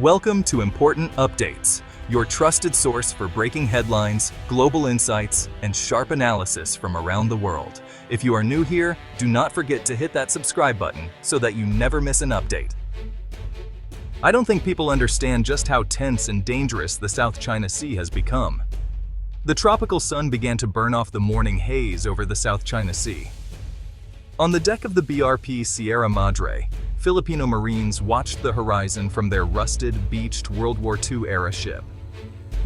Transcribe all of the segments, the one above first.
Welcome to Important Updates, your trusted source for breaking headlines, global insights, and sharp analysis from around the world. If you are new here, do not forget to hit that subscribe button so that you never miss an update. I don't think people understand just how tense and dangerous the South China Sea has become. The tropical sun began to burn off the morning haze over the South China Sea. On the deck of the BRP Sierra Madre, Filipino Marines watched the horizon from their rusted, beached World War II-era ship.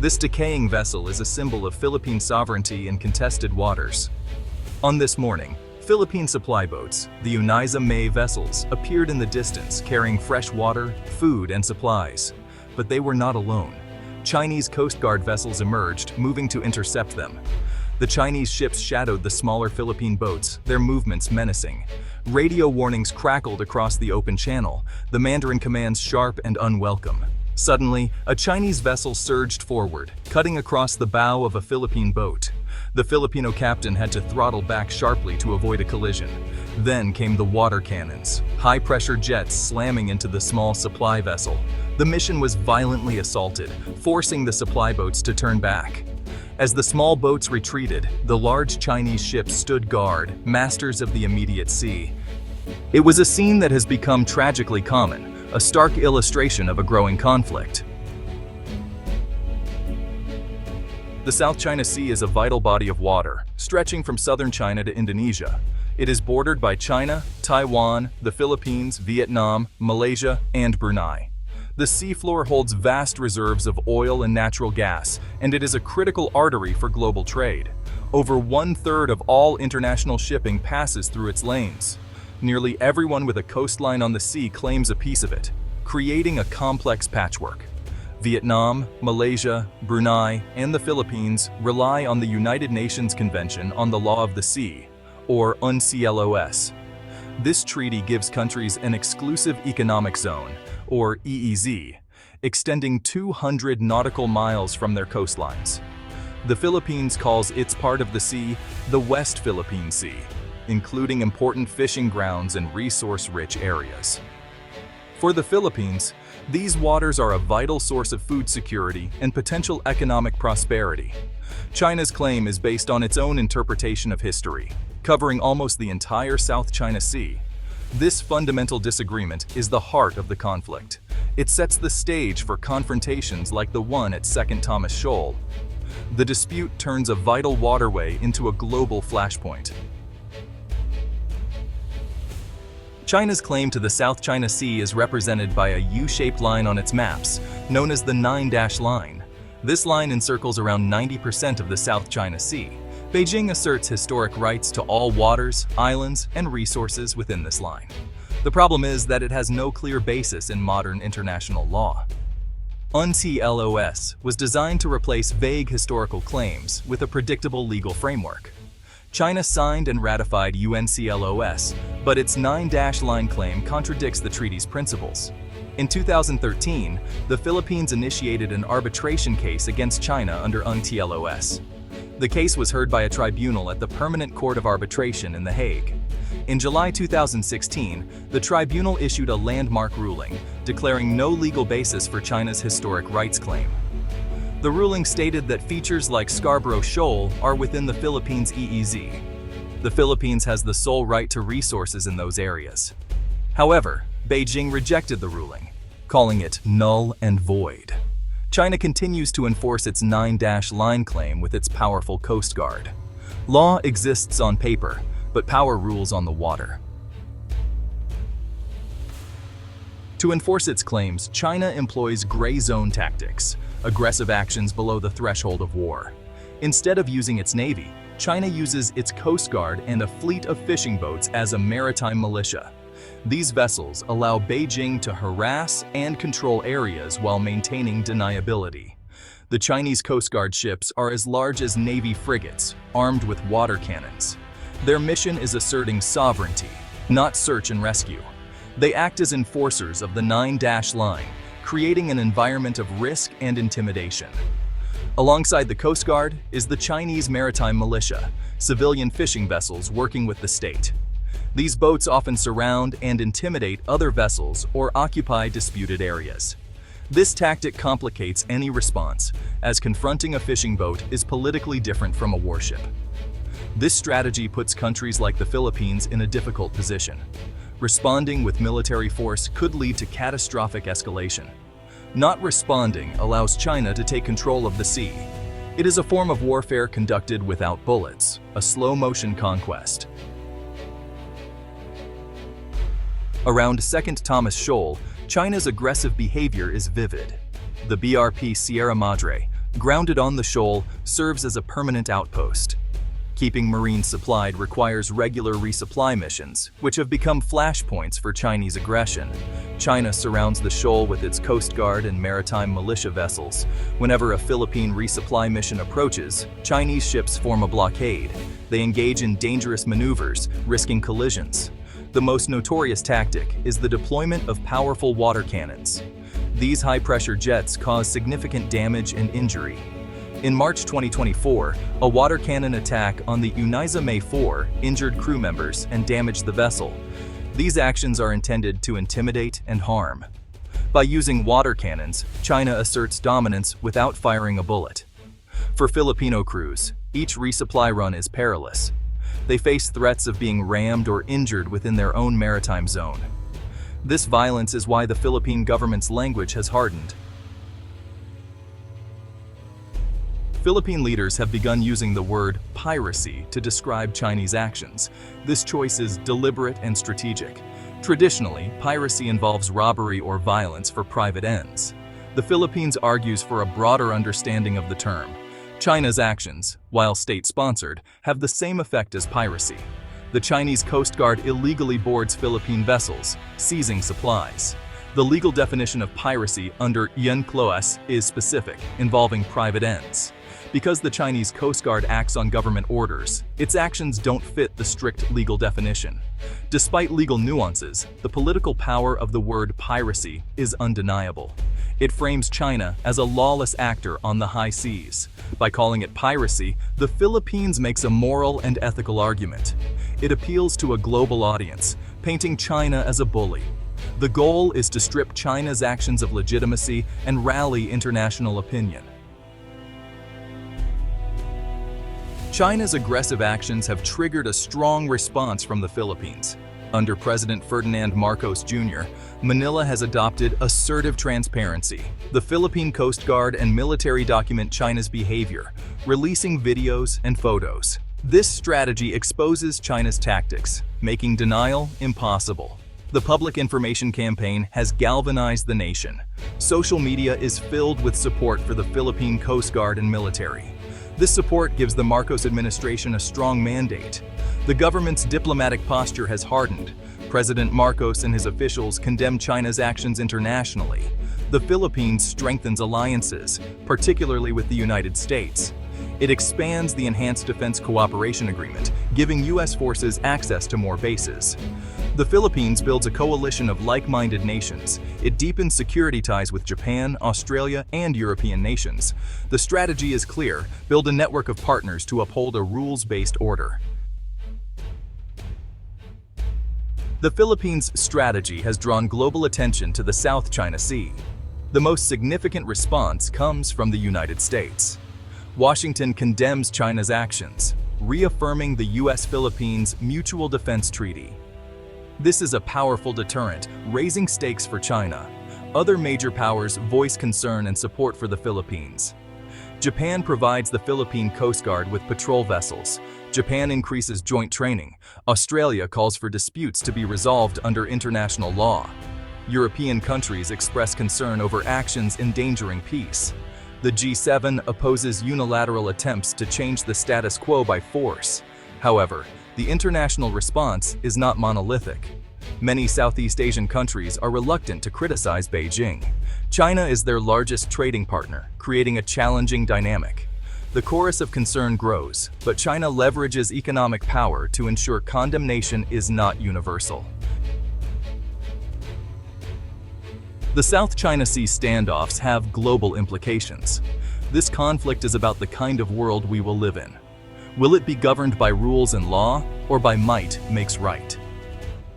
This decaying vessel is a symbol of Philippine sovereignty in contested waters. On this morning, Philippine supply boats, the Uniza May vessels, appeared in the distance carrying fresh water, food, and supplies. But they were not alone. Chinese Coast Guard vessels emerged, moving to intercept them. The Chinese ships shadowed the smaller Philippine boats, their movements menacing. Radio warnings crackled across the open channel, the Mandarin commands sharp and unwelcome. Suddenly, a Chinese vessel surged forward, cutting across the bow of a Philippine boat. The Filipino captain had to throttle back sharply to avoid a collision. Then came the water cannons, high-pressure jets slamming into the small supply vessel. The mission was violently assaulted, forcing the supply boats to turn back. As the small boats retreated, the large Chinese ships stood guard, masters of the immediate sea. It was a scene that has become tragically common, a stark illustration of a growing conflict. The South China Sea is a vital body of water, stretching from southern China to Indonesia. It is bordered by China, Taiwan, the Philippines, Vietnam, Malaysia, and Brunei. The seafloor holds vast reserves of oil and natural gas, and it is a critical artery for global trade. Over 1/3 of all international shipping passes through its lanes. Nearly everyone with a coastline on the sea claims a piece of it, creating a complex patchwork. Vietnam, Malaysia, Brunei, and the Philippines rely on the United Nations Convention on the Law of the Sea, or UNCLOS. This treaty gives countries an exclusive economic zone, or EEZ, extending 200 nautical miles from their coastlines. The Philippines calls its part of the sea the West Philippine Sea, including important fishing grounds and resource-rich areas. For the Philippines, these waters are a vital source of food security and potential economic prosperity. China's claim is based on its own interpretation of history, covering almost the entire South China Sea. This fundamental disagreement is the heart of the conflict. It sets the stage for confrontations like the one at 2nd Thomas Shoal. The dispute turns a vital waterway into a global flashpoint. China's claim to the South China Sea is represented by a U-shaped line on its maps, known as the 9-dash line. This line encircles around 90% of the South China Sea. Beijing asserts historic rights to all waters, islands, and resources within this line. The problem is that it has no clear basis in modern international law. UNCLOS was designed to replace vague historical claims with a predictable legal framework. China signed and ratified UNCLOS, but its 9-dash line claim contradicts the treaty's principles. In 2013, the Philippines initiated an arbitration case against China under UNCLOS. The case was heard by a tribunal at the Permanent Court of Arbitration in The Hague. In July 2016, the tribunal issued a landmark ruling, declaring no legal basis for China's historic rights claim. The ruling stated that features like Scarborough Shoal are within the Philippines' EEZ. The Philippines has the sole right to resources in those areas. However, Beijing rejected the ruling, calling it null and void. China continues to enforce its 9-dash line claim with its powerful Coast Guard. Law exists on paper, but power rules on the water. To enforce its claims, China employs gray zone tactics, aggressive actions below the threshold of war. Instead of using its navy, China uses its Coast Guard and a fleet of fishing boats as a maritime militia. These vessels allow Beijing to harass and control areas while maintaining deniability. The Chinese Coast Guard ships are as large as Navy frigates, armed with water cannons. Their mission is asserting sovereignty, not search and rescue. They act as enforcers of the 9-dash line, creating an environment of risk and intimidation. Alongside the Coast Guard is the Chinese Maritime Militia, civilian fishing vessels working with the state. These boats often surround and intimidate other vessels or occupy disputed areas. This tactic complicates any response, as confronting a fishing boat is politically different from a warship. This strategy puts countries like the Philippines in a difficult position. Responding with military force could lead to catastrophic escalation. Not responding allows China to take control of the sea. It is a form of warfare conducted without bullets, a slow-motion conquest. Around St. Thomas Shoal, China's aggressive behavior is vivid. The BRP Sierra Madre, grounded on the shoal, serves as a permanent outpost. Keeping Marines supplied requires regular resupply missions, which have become flashpoints for Chinese aggression. China surrounds the shoal with its Coast Guard and maritime militia vessels. Whenever a Philippine resupply mission approaches, Chinese ships form a blockade. They engage in dangerous maneuvers, risking collisions. The most notorious tactic is the deployment of powerful water cannons. These high-pressure jets cause significant damage and injury. In March 2024, a water cannon attack on the Uniza May 4 injured crew members and damaged the vessel. These actions are intended to intimidate and harm. By using water cannons, China asserts dominance without firing a bullet. For Filipino crews, each resupply run is perilous. They face threats of being rammed or injured within their own maritime zone. This violence is why the Philippine government's language has hardened. Philippine leaders have begun using the word piracy to describe Chinese actions. This choice is deliberate and strategic. Traditionally, piracy involves robbery or violence for private ends. The Philippines argues for a broader understanding of the term. China's actions, while state-sponsored, have the same effect as piracy. The Chinese Coast Guard illegally boards Philippine vessels, seizing supplies. The legal definition of piracy under UNCLOS is specific, involving private ends. Because the Chinese Coast Guard acts on government orders, its actions don't fit the strict legal definition. Despite legal nuances, the political power of the word piracy is undeniable. It frames China as a lawless actor on the high seas. By calling it piracy, the Philippines makes a moral and ethical argument. It appeals to a global audience, painting China as a bully. The goal is to strip China's actions of legitimacy and rally international opinion. China's aggressive actions have triggered a strong response from the Philippines. Under President Ferdinand Marcos Jr., Manila has adopted assertive transparency. The Philippine Coast Guard and military document China's behavior, releasing videos and photos. This strategy exposes China's tactics, making denial impossible. The public information campaign has galvanized the nation. Social media is filled with support for the Philippine Coast Guard and military. This support gives the Marcos administration a strong mandate. The government's diplomatic posture has hardened. President Marcos and his officials condemn China's actions internationally. The Philippines strengthens alliances, particularly with the United States. It expands the Enhanced Defense Cooperation Agreement, giving U.S. forces access to more bases. The Philippines builds a coalition of like-minded nations. It deepens security ties with Japan, Australia, and European nations. The strategy is clear: build a network of partners to uphold a rules-based order. The Philippines' strategy has drawn global attention to the South China Sea. The most significant response comes from the United States. Washington condemns China's actions, reaffirming the U.S.-Philippines Mutual Defense Treaty. This is a powerful deterrent, raising stakes for China. Other major powers voice concern and support for the Philippines. Japan provides the Philippine Coast Guard with patrol vessels. Japan increases joint training. Australia calls for disputes to be resolved under international law. European countries express concern over actions endangering peace. The G7 opposes unilateral attempts to change the status quo by force. However, the international response is not monolithic. Many Southeast Asian countries are reluctant to criticize Beijing. China is their largest trading partner, creating a challenging dynamic. The chorus of concern grows, but China leverages economic power to ensure condemnation is not universal. The South China Sea standoffs have global implications. This conflict is about the kind of world we will live in. Will it be governed by rules and law, or by might makes right?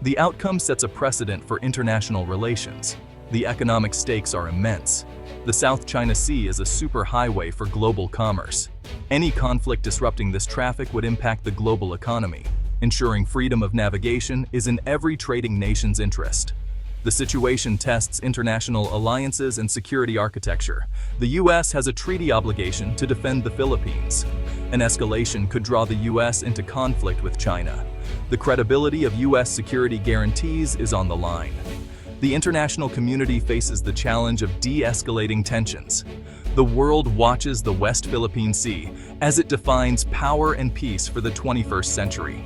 The outcome sets a precedent for international relations. The economic stakes are immense. The South China Sea is a superhighway for global commerce. Any conflict disrupting this traffic would impact the global economy. Ensuring freedom of navigation is in every trading nation's interest. The situation tests international alliances and security architecture. The U.S. has a treaty obligation to defend the Philippines. An escalation could draw the U.S. into conflict with China. The credibility of U.S. security guarantees is on the line. The international community faces the challenge of de-escalating tensions. The world watches the West Philippine Sea as it defines power and peace for the 21st century.